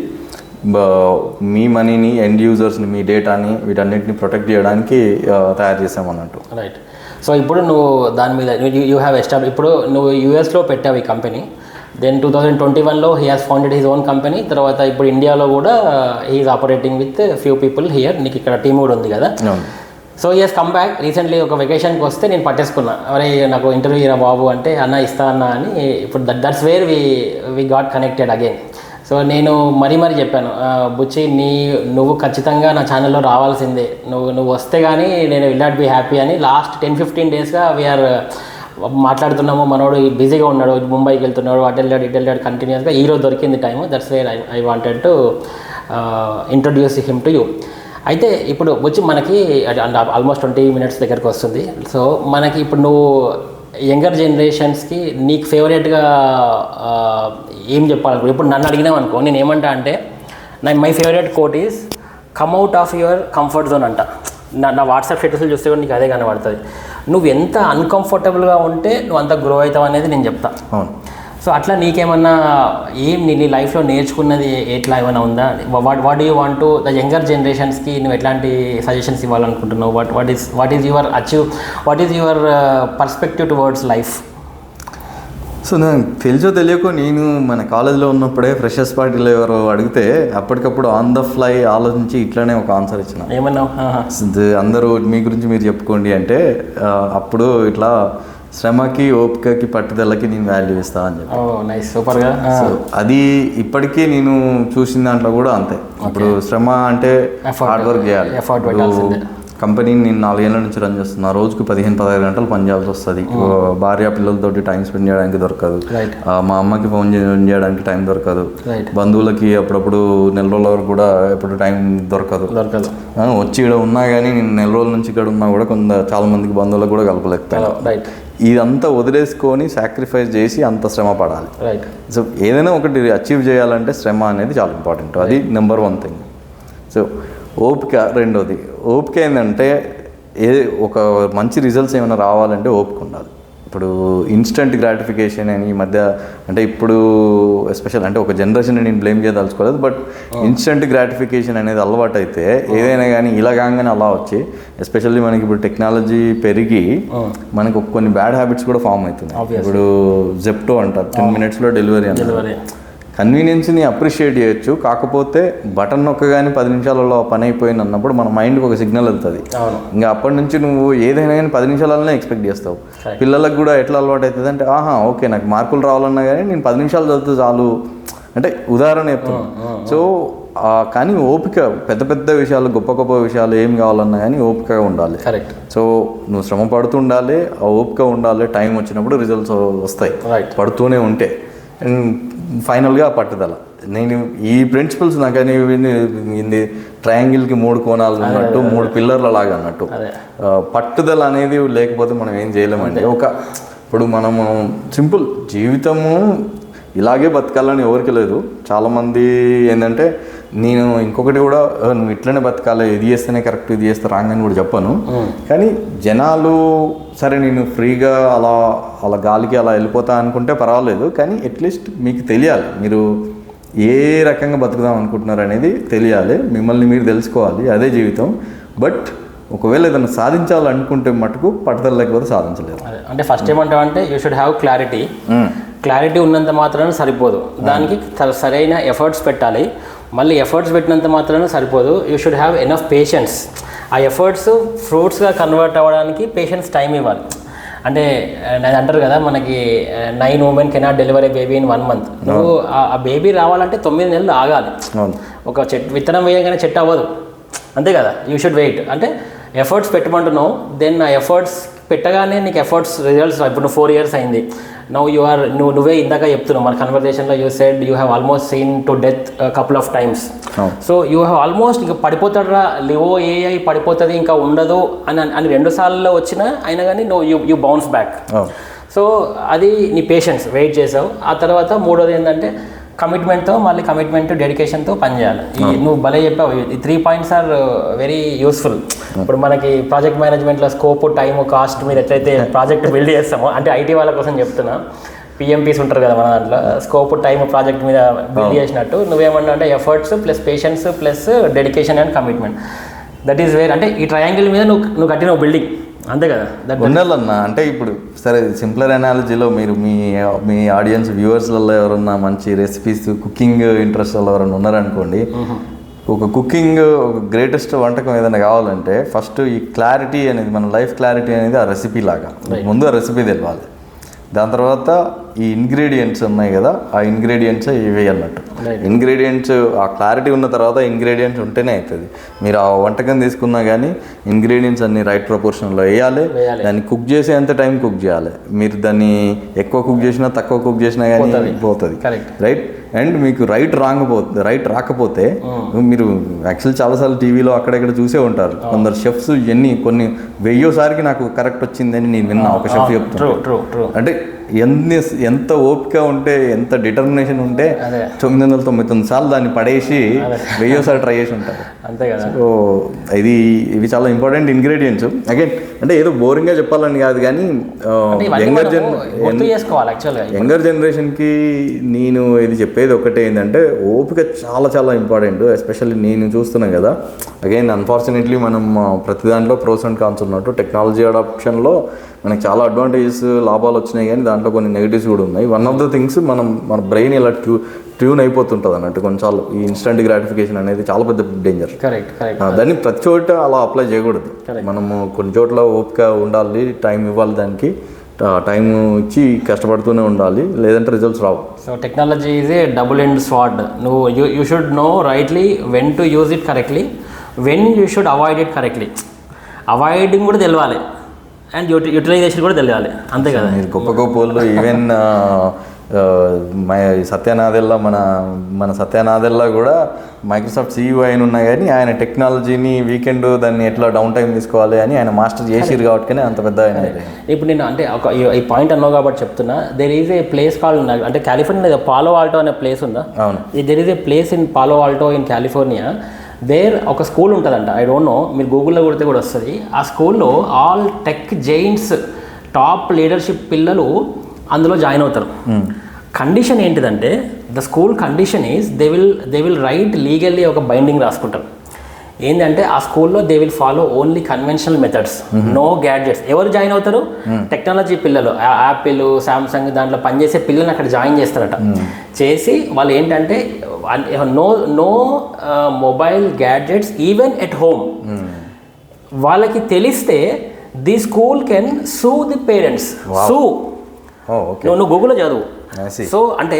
మీ మనీని, ఎండ్ యూజర్స్ని, మీ డేటాని, వీటన్నిటిని ప్రొటెక్ట్ చేయడానికి తయారు చేసామన్నట్టు. రైట్. సో ఇప్పుడు నువ్వు దాని మీద యూ హ్యావ్ ఎస్టాబ్లిష్, ఇప్పుడు నువ్వు యూఎస్లో పెట్టావు ఈ కంపెనీ. దెన్ 2021లో he has founded his own company. తర్వాత ఇప్పుడు ఇండియాలో కూడా he is operating with few people here. నీకు ఇక్కడ టీమ్ కూడా ఉంది కదా. So he has come back recently. ఒక వెకేషన్కి వస్తే నేను పట్టేసుకున్నా, అరే నాకు ఇంటర్వ్యూ ఇరా బాబు అంటే, అన్న ఇస్తా అన్న అని. ఇప్పుడు that's where we got connected again. So నేను మరీ చెప్పాను, బుచ్చి నువ్వు ఖచ్చితంగా నా ఛానల్లో రావాల్సిందే, నువ్వు వస్తే కానీ నేను విల్ నాట్ బీ హ్యాపీ అని. లాస్ట్ 10-15 డేస్గా వీఆర్ మాట్లాడుతున్నాము. మనోడు బిజీగా ఉన్నాడు, ముంబైకి వెళ్తున్నాడు, అటు వెళ్ళాడు కంటిన్యూస్గా. ఈరోజు దొరికింది time. That's where I wanted to introduce him to you. అయితే ఇప్పుడు వచ్చి మనకి ఆల్మోస్ట్ 20 minutes దగ్గరకు వస్తుంది. సో మనకి ఇప్పుడు నువ్వు యంగర్ జనరేషన్స్కి నీకు ఫేవరెట్గా ఏం చెప్పాలనుకో, ఇప్పుడు నన్ను అడిగినావు అనుకో, నేను ఏమంటా అంటే my favourite quote is come out of your comfort zone అంట. నా వాట్సాప్ స్టేటస్లు చూస్తే కూడా నీకు అదే కనబడుతుంది. నువ్వు ఎంత అన్కంఫర్టబుల్గా ఉంటే నువ్వు అంత గ్రో అవుతావు అనేది నేను చెప్తా. అవును. సో అట్లా నీకేమన్నా నీ లైఫ్లో నేర్చుకున్నది ఎట్లా ఏమైనా ఉందా? What you want to the younger జనరేషన్స్కి నువ్వు ఎట్లాంటి సజెషన్స్ ఇవ్వాలనుకుంటున్నావు? What is your perspective towards life? So నాకు తెలుసో తెలియకో నేను మన కాలేజ్లో ఉన్నప్పుడే ఫ్రెషర్స్ పార్టీలో ఎవరో అడిగితే అప్పటికప్పుడు ఆన్ ద ఫ్లై ఆలోచించి ఇట్లానే ఒక ఆన్సర్ ఇచ్చిన. ఏమన్నావు? అందరూ మీ గురించి మీరు చెప్పుకోండి అంటే అప్పుడు ఇట్లా శ్రమకి ఓపికకి పట్టుదలకి నేను వాల్యూ ఇస్తా అని చెప్పి. నైస్, సూపర్గా. సో అది ఇప్పటికీ నేను చూసిన దాంట్లో కూడా అంతే. ఇప్పుడు శ్రమ అంటే హార్డ్ వర్క్ చేయాలి. కంపెనీని నేను 4 ఏళ్ళ నుంచి రన్ చేస్తున్నా. రోజుకు 15-16 గంటలు పని చేయాల్సి వస్తుంది. భార్య పిల్లలతోటి టైం స్పెండ్ చేయడానికి దొరకదు. మా అమ్మకి ఫోన్ చేయడానికి టైం దొరకదు. బంధువులకి అప్పుడప్పుడు నెల రోజుల వరకు కూడా ఎప్పుడు టైం దొరకదు. వచ్చి ఇక్కడ ఉన్నా కానీ నేను నెల రోజుల నుంచి ఇక్కడ ఉన్నా కూడా చాలా మందికి బంధువులకు కూడా కలపలేకపోయాను. ఇదంతా వదిలేసుకొని సాక్రిఫైస్ చేసి అంత శ్రమ పడాలి. సో ఏదైనా ఒకటి అచీవ్ చేయాలంటే శ్రమ అనేది చాలా ఇంపార్టెంట్. అది నెంబర్ 1 థింగ్. సో ఓపిక రెండోది. ఓపిక ఏంటంటే ఒక మంచి రిజల్ట్స్ ఏమైనా రావాలంటే ఓపిక ఉండాలి. ఇప్పుడు ఇన్స్టంట్ గ్రాటిఫికేషన్ అని ఈ మధ్య అంటే ఇప్పుడు ఎస్పెషల్ అంటే ఒక జనరేషన్ నేను బ్లేమ్ చేయదలుచుకోలేదు, బట్ ఇన్స్టంట్ గ్రాటిఫికేషన్ అనేది అలవాటు అయితే ఏదైనా కానీ ఇలా కాగానే అలా వచ్చి ఎస్పెషల్లీ మనకి ఇప్పుడు టెక్నాలజీ పెరిగి మనకు కొన్ని బ్యాడ్ హ్యాబిట్స్ కూడా ఫామ్ అవుతున్నాయి. ఇప్పుడు జెప్టో అంటారు 10 minutesలో డెలివరీ అంటారు. కన్వీనియన్స్ని అప్రిషియేట్ చేయొచ్చు, కాకపోతే బటన్ నొక్కగానే 10 నిమిషాలలో పని అయిపోయింది అన్నప్పుడు మన మైండ్కి ఒక సిగ్నల్ వెళ్తుంది. ఇంకా అప్పటి నుంచి నువ్వు ఏదైనా కానీ 10 నిమిషాలనే ఎక్స్పెక్ట్ చేస్తావు. పిల్లలకు కూడా ఎట్లా అలవాటు అవుతుంది అంటే ఓకే నాకు మార్కులు రావాలన్నా కానీ నేను 10 నిమిషాలు చదివితే చాలు అంటే ఉదాహరణ చెప్తున్నాను. సో కానీ ఓపిక పెద్ద పెద్ద విషయాలు గొప్ప గొప్ప విషయాలు ఏం కావాలన్నా కానీ ఓపికగా ఉండాలి. సో నువ్వు శ్రమ పడుతూ ఉండాలి, ఆ ఓపిక ఉండాలి. టైం వచ్చినప్పుడు రిజల్ట్స్ వస్తాయి పడుతూనే ఉంటే. అండ్ ఫైనల్గా పట్టుదల. నేను ఈ ప్రిన్సిపల్స్ నాకు ఇది ట్రయాంగిల్కి 3 కోణాలు ఉన్నట్టు 3 పిల్లర్ల లాగా అన్నట్టు. పట్టుదల అనేది లేకపోతే మనం ఏం చేయలేమండి. ఇప్పుడు మనము సింపుల్ జీవితము ఇలాగే బతకాలని ఎవరికి లేదు. చాలామంది ఏంటంటే నేను ఇంకొకటి కూడా నువ్వు ఇట్లనే బతకాలి, ఇది చేస్తేనే కరెక్ట్, ఇది చేస్తే రాంగ్ అని కూడా చెప్పాను. కానీ జనాలు సరే నేను ఫ్రీగా అలా గాలికి అలా వెళ్ళిపోతా అనుకుంటే పర్వాలేదు, కానీ అట్లీస్ట్ మీకు తెలియాలి మీరు ఏ రకంగా బతుకుదాం అనుకుంటున్నారు అనేది తెలియాలి. మిమ్మల్ని మీరు తెలుసుకోవాలి, అదే జీవితం. బట్ ఒకవేళ ఏదైనా సాధించాలనుకుంటే మటుకు పట్టుదల లేకపోతే సాధించలేదు. అంటే ఫస్ట్ ఏమంటావు అంటే యూ షుడ్ హ్యావ్ క్లారిటీ ఉన్నంత మాత్రాన సరిపోదు, దానికి సరైన ఎఫర్ట్స్ పెట్టాలి. మళ్ళీ ఎఫర్ట్స్ పెట్టినంత మాత్రాన సరిపోదు, you should have enough patience. ఆ ఎఫర్ట్స్ ఫ్రూట్స్గా కన్వర్ట్ అవ్వడానికి పేషెన్స్ టైం ఇవ్వాలి. అంటే అది అంటారు కదా మనకి 9 women cannot deliver A baby in 1 month. నువ్వు ఆ బేబీ రావాలంటే 9 నెలలు ఆగాలి. ఒక విత్తనం వేయగానే చెట్టు అవ్వదు, అంతే కదా. You should wait. అంటే ఎఫర్ట్స్ పెట్టమంటున్నావు, దెన్ ఆ ఎఫర్ట్స్ పెట్టగానే నీకు ఎఫర్ట్స్ రిజల్ట్స్. ఇప్పుడు నువ్వు 4 years అయింది, నువ్వే ఇందాక చెప్తున్నావు మన కన్వర్జేషన్లో, you said you have almost seen to death couple of times. So you have almost ఇంకా పడిపోతాడురా లివో ఏఐ పడిపోతుంది ఇంకా ఉండదు అని 2 సార్లు వచ్చినా అయినా కానీ యూ బౌన్స్ బ్యాక్. సో అది నీ పేషెన్స్, వెయిట్ చేసావు. ఆ తర్వాత 3వది ఏంటంటే కమిట్మెంట్తో, మళ్ళీ కమిట్మెంట్ డెడికేషన్తో పనిచేయాలి. నువ్వు భలే చెప్పావు, ఈ 3 points ఆర్ వెరీ యూస్ఫుల్. ఇప్పుడు మనకి ప్రాజెక్ట్ మేనేజ్మెంట్లో స్కోప్, టైము, కాస్ట్ మీద ఎట్లయితే ప్రాజెక్ట్ బిల్డ్ చేస్తామో, అంటే ఐటీ వాళ్ళ కోసం చెప్తున్నా, పిఎంపీస్ ఉంటారు కదా మన దాంట్లో, స్కోప్, టైం, ప్రాజెక్ట్ మీద బిల్డ్ చేసినట్టు నువ్వేమన్నా అంటే efforts plus patience plus dedication and commitment. That is where. అంటే ఈ ట్రయాంగిల్ మీద నువ్వు కట్టిన బిల్డింగ్, అంతే కదా. ఉండాలన్నా. అంటే ఇప్పుడు సరే సింపులర్ అనాలజీలో మీరు మీ ఆడియన్స్ వ్యూవర్స్లలో ఎవరన్నా మంచి రెసిపీస్, కుకింగ్ ఇంట్రెస్ట్ వాళ్ళు ఎవరైనా ఉన్నారనుకోండి, ఒక కుకింగ్ ఒక గ్రేటెస్ట్ వంటకం ఏదైనా కావాలంటే ఫస్ట్ ఈ క్లారిటీ అనేది, మన లైఫ్ క్లారిటీ అనేది ఆ రెసిపీ లాగా. ముందు ఆ రెసిపీ తెలవాలి, దాని తర్వాత ఈ ఇంగ్రీడియంట్స్ ఉన్నాయి కదా, ఆ ఇంగ్రీడియంట్స్ ఇవి అన్నట్టు. ఇంగ్రీడియంట్స్ ఆ క్లారిటీ ఉన్న తర్వాత ఇంగ్రీడియంట్స్ ఉంటేనే అవుతుంది. మీరు ఆ వంటకం తీసుకున్నా కానీ ఇంగ్రీడియంట్స్ అన్ని రైట్ ప్రపోర్షన్లో వేయాలి. దాన్ని కుక్ చేసే అంత టైం కుక్ చేయాలి. మీరు దాన్ని ఎక్కువ కుక్ చేసినా తక్కువ కుక్ చేసినా కానీ పోతుంది, రైట్. అండ్ మీకు రైట్ రాకపోతే మీరు యాక్చువల్ చాలాసార్లు టీవీలో అక్కడెక్కడ చూసే ఉంటారు, కొందరు షెఫ్స్ కొన్ని 1000 సార్లు నాకు కరెక్ట్ వచ్చిందని నేను విన్నా. ఒక షెఫ్ చెప్తాను అంటే ఎంత ఓపిక ఉంటే, ఎంత డిటర్మినేషన్ ఉంటే 999 సార్లు దాన్ని పడేసి 1000 సార్లు ట్రై చేసి ఉంటారు. అంతే కదా. సో ఇవి చాలా ఇంపార్టెంట్ ఇంగ్రీడియంట్స్. అగైన్ అంటే ఏదో బోరింగ్గా చెప్పాలని కాదు కానీ యంగర్ జనరేషన్కి నేను ఇది చెప్పేది ఒకటే ఏంటంటే ఓపిక చాలా చాలా ఇంపార్టెంట్. ఎస్పెషల్లీ నేను చూస్తున్నాను కదా, అగైన్ అన్ఫార్చునేట్లీ మనం ప్రతి దాంట్లో ప్రోస్ అండ్ కాన్స్ ఉన్నట్టు టెక్నాలజీ అడాప్షన్లో మనకి చాలా అడ్వాంటేజెస్ లాభాలు వచ్చినాయి, కానీ దాంట్లో కొన్ని నెగిటివ్స్ కూడా ఉన్నాయి. వన్ ఆఫ్ ద థింగ్స్ మన బ్రెయిన్ ఇలా ట్యూన్ అయిపోతుంటుంది అన్నట్టు. కొన్నిసార్లు ఈ ఇన్స్టంట్ గ్రాటిఫికేషన్ అనేది చాలా పెద్ద డేంజర్. దాన్ని ప్రతి చోట అలా అప్లై చేయకూడదు. మనము కొన్ని చోట్ల ఓపిక ఉండాలి, టైం ఇవ్వాలి, దానికి టైం ఇచ్చి కష్టపడుతూనే ఉండాలి, లేదంటే రిజల్ట్స్ రావు. So technology is a double end sword. నువ్వు you should know rightly when to use it correctly, when you should avoid it correctly. Avoiding కూడా తెలియాలి అండ్ యూటిలైజేషన్ కూడా తెలియాలి. అంతే కదా. మీరు గొప్ప వాళ్ళు ఈవెన్ మన సత్యనాదెల్లా కూడా మైక్రోసాఫ్ట్ CEO అయిన ఉన్నా కానీ ఆయన టెక్నాలజీని వీకెండ్ దాన్ని ఎట్లా డౌన్ టైం తీసుకోవాలి అని ఆయన మాస్టర్ చేసిరు కాబట్టి అంత పెద్ద ఆయన. ఇప్పుడు నేను అంటే ఈ పాయింట్ అన్నావు కాబట్టి చెప్తున్నా, there is a place called, అంటే కాలిఫోర్నియా పాలో ఆల్టో అనే ప్లేస్ ఉందా? అవును. There is a place in Paulo Alto in California. ఒక స్కూల్ ఉంటుందంట, ఐ డోంట్ నో, మీరు గూగుల్లో కొడితే కూడా వస్తుంది. ఆ స్కూల్లో all tech Giants, top leadership పిల్లలు అందులో జాయిన్ అవుతారు. కండిషన్ ఏంటిదంటే, the school condition is they will write legally ఒక బైండింగ్ రాసుకుంటారు. ఏంటంటే ఆ స్కూల్లో they will follow only conventional methods, no gadgets. ఎవరు జాయిన్ అవుతారు? టెక్నాలజీ పిల్లలు, యాపిల్, శాంసంగ్ దాంట్లో పనిచేసే పిల్లల్ని అక్కడ జాయిన్ చేస్తారట. చేసి వాళ్ళు ఏంటంటే no mobile gadgets even at home. వాళ్ళకి తెలిస్తే the school can sue the parents. నువ్వు గూగుల్లో చదువు. సో అంటే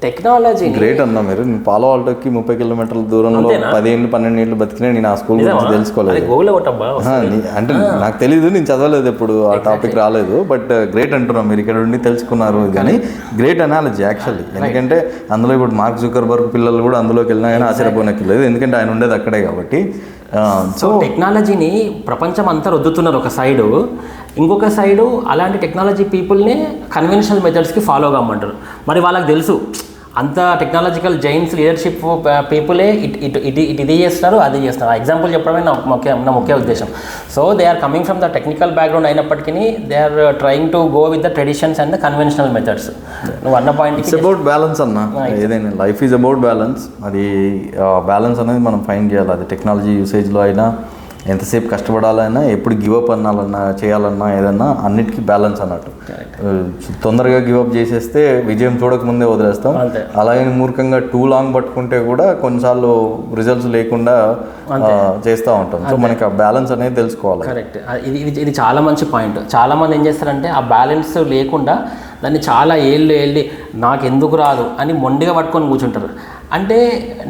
టెక్నాలజీ గ్రేట్ అన్నా. మీరు పాలో ఆల్టోకి 30 కిలోమీటర్ల దూరంలో 10 ఏళ్ళు 12 ఏళ్ళు బతికినా నేను ఆ స్కూల్ గురించి తెలుసుకోలేదు. అంటే నాకు తెలీదు, నేను చదవలేదు, ఎప్పుడు ఆ టాపిక్ రాలేదు. బట్ గ్రేట్ అంటున్నాం, మీరు ఇక్కడ ఉండి తెలుసుకున్నారు. కానీ గ్రేట్ అనాలజీ యాక్చువల్లీ. ఎందుకంటే అందులో ఇప్పుడు మార్క్ జుకర్బర్గ్ పిల్లలు కూడా అందులోకి వెళ్ళినా కానీ ఆశ్చర్యపోనక్కర్లేదు, ఎందుకంటే ఆయన ఉండేది అక్కడే కాబట్టి. సో టెక్నాలజీని ప్రపంచం అంతా రుద్దుతున్నారు ఒక సైడు, ఇంకొక సైడు అలాంటి టెక్నాలజీ పీపుల్ని కన్వెన్షనల్ మెథడ్స్కి ఫాలో కామంటారు. మరి వాళ్ళకి తెలుసు అంత టెక్నాలజికల్ జైంట్స్ లీడర్షిప్ పీపులే ఇది చేస్తారు, అది చేస్తారు. ఆ ఎగ్జాంపుల్ చెప్పడమే నా ముఖ్య ఉద్దేశం. So they are coming from the technical background అయినప్పటికీ they are trying to go with the traditions and the conventional methods. నువ్వు అన్న పాయింట్ ఇట్స్ అబౌట్ బ్యాలెన్స్ అన్న. ఏదైనా లైఫ్ ఈజ్ అబౌట్ బ్యాలెన్స్. అది బ్యాలెన్స్ అనేది మనం ఫైండ్ చేయాలి. అది టెక్నాలజీ యూసేజ్లో అయినా, ఎంతసేపు కష్టపడాలన్నా, ఎప్పుడు గివప్ అనాలన్నా, చేయాలన్నా, ఏదన్నా అన్నిటికీ బ్యాలెన్స్ అన్నట్టు. తొందరగా గివప్ చేసేస్తే విజయం చూడకముందే వదిలేస్తాం. అలాగే మూర్ఖంగా టూ లాంగ్ పట్టుకుంటే కూడా కొన్నిసార్లు రిజల్ట్స్ లేకుండా చేస్తూ ఉంటాం. సో మనకి ఆ బ్యాలెన్స్ అనేది తెలుసుకోవాలి. కరెక్ట్. ఇది చాలా మంచి పాయింట్. చాలామంది ఏం చేస్తారంటే ఆ బ్యాలెన్స్ లేకుండా దాన్ని చాలా ఏళ్ళు నాకు ఎందుకు రాదు అని మొండిగా పట్టుకొని కూర్చుంటారు. అంటే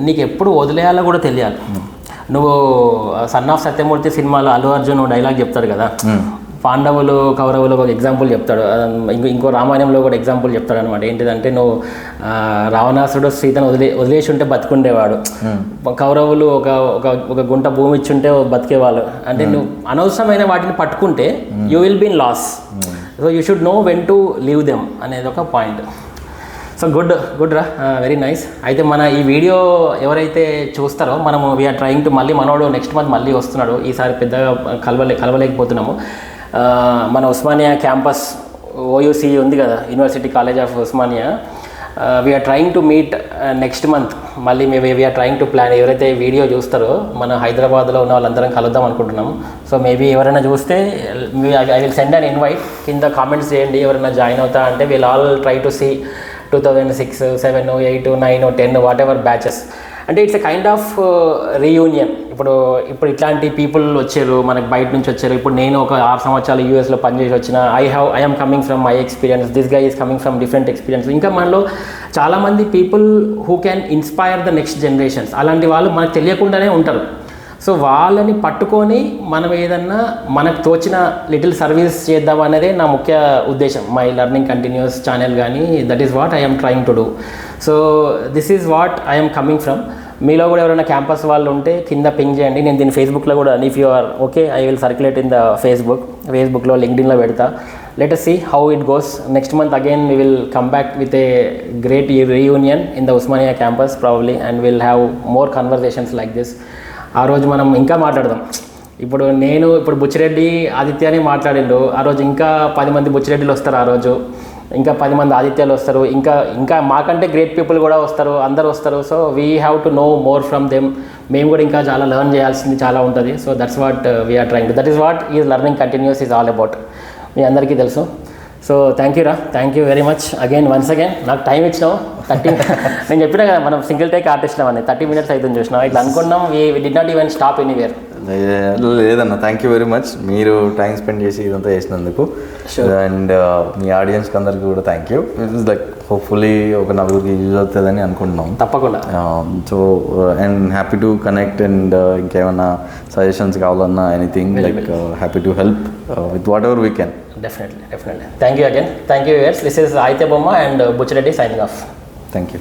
నీకు ఎప్పుడు వదిలేయాలో కూడా తెలియాలి. నువ్వు సన్ ఆఫ్ సత్యమూర్తి సినిమాలో అల్లు అర్జున్ డైలాగ్ చెప్తాడు కదా, పాండవులు కౌరవులు ఒక ఎగ్జాంపుల్ చెప్తాడు, ఇంకో రామాయణంలో కూడా ఎగ్జాంపుల్ చెప్తాడు అనమాట. ఏంటిదంటే నువ్వు రావణాసుడు సీతను వదిలేసి ఉంటే బతుకుండేవాడు, కౌరవులు ఒక గుంట భూమి ఇచ్చుంటే బతికేవాళ్ళు. అంటే నువ్వు అనవసరమైన వాటిని పట్టుకుంటే you will be in loss. So you should know when to leave them అనేది ఒక పాయింట్. సో గుడ్ రా, వెరీ నైస్. అయితే మన ఈ వీడియో ఎవరైతే చూస్తారో మనము వీఆర్ ట్రయింగ్ టు, మళ్ళీ మనోడు నెక్స్ట్ మంత్ మళ్ళీ వస్తున్నాడు. ఈసారి పెద్దగా కలవలేకపోతున్నాము. మన ఉస్మానియా క్యాంపస్ OUC ఉంది కదా, university college of Osmania, we are trying to meet next month. మళ్ళీ వీఆర్ ట్రయింగ్ టు ప్లాన్. ఎవరైతే వీడియో చూస్తారో మన హైదరాబాద్లో ఉన్న వాళ్ళందరం కలుద్దాం అనుకుంటున్నాము. సో మేబీ ఎవరైనా చూస్తే I will send an invite. కింద కామెంట్స్ చేయండి ఎవరైనా జాయిన్ అవుతా అంటే. Will all try to see 2006, 7, 8, 9, 10 whatever batches. అంటే it's a kind of reunion. ఇప్పుడు ఇట్లాంటి పీపుల్ వచ్చారు మనకు, బయట నుంచి వచ్చారు. ఇప్పుడు నేను ఒక 6 సంవత్సరాలు యూఎస్లో పనిచేసి వచ్చిన, I'm coming from my experience, this guy is coming from different experience. ఇంకా మనలో చాలామంది people who can inspire the next generations, అలాంటి వాళ్ళు మనకు తెలియకుండానే ఉంటారు. సో వాళ్ళని పట్టుకొని మనం ఏదన్నా మనకు తోచిన లిటిల్ సర్వీస్ చేద్దాం అనేదే నా ముఖ్య ఉద్దేశం. మై లెర్నింగ్ కంటిన్యూస్ ఛానల్ కానీ, that is what I'm trying to do. So this is what I'm coming from. మీలో కూడా ఎవరైనా క్యాంపస్ వాళ్ళు ఉంటే కింద పింగ్ చేయండి. నేను దీన్ని ఫేస్బుక్లో కూడా, if you are okay, I will circulate in the ఫేస్బుక్లో, లింక్డ్ఇన్లో పెడతా. Let us see how it goes. Next month again we will come back with a great reunion in the Usmania campus probably, and we'll have more conversations like this. ఆ రోజు మనం ఇంకా మాట్లాడదాం. ఇప్పుడు బుచ్చిరెడ్డి ఆదిత్య అని మాట్లాడిండు, ఆ రోజు ఇంకా 10 మంది బుచ్చిరెడ్డిలు వస్తారు, ఆ రోజు ఇంకా 10 మంది ఆదిత్యాలు వస్తారు, ఇంకా మాకంటే గ్రేట్ పీపుల్ కూడా వస్తారు, అందరు వస్తారు. So we have to know more from them. మేము కూడా ఇంకా చాలా లెర్న్ చేయాల్సింది చాలా ఉంటుంది. So that's what we're trying to, that is what is learning continuous is all about. మీ అందరికీ తెలుసు. So thank you very much once again. నాకు టైం ఇచ్చినావు 30. నేను చెప్పినా కదా మనం సింగిల్ టేక్ ఆర్టిస్ట్ అని, 30 minutes అవుతుంది చూసినా. ఇట్లా అనుకున్నాం, we did not even stop anywhere. లేదన్న, థ్యాంక్ యూ వెరీ మచ్. మీరు టైం స్పెండ్ చేసి ఇదంతా చేసినందుకు. అండ్ మీ ఆడియన్స్కి అందరికీ కూడా thank you. It's like hopefully ఒక 4కి యూజ్ అవుతుందని అనుకుంటున్నాం. తప్పకుండా. So and happy to connect. And ఇంకేమైనా సజెషన్స్ కావాలన్నా anything, like happy to help with what ever we can. Definitely. Thank you again. Thank you viewers. This is Aditya Bomma and Buchireddy signing off. Thank you.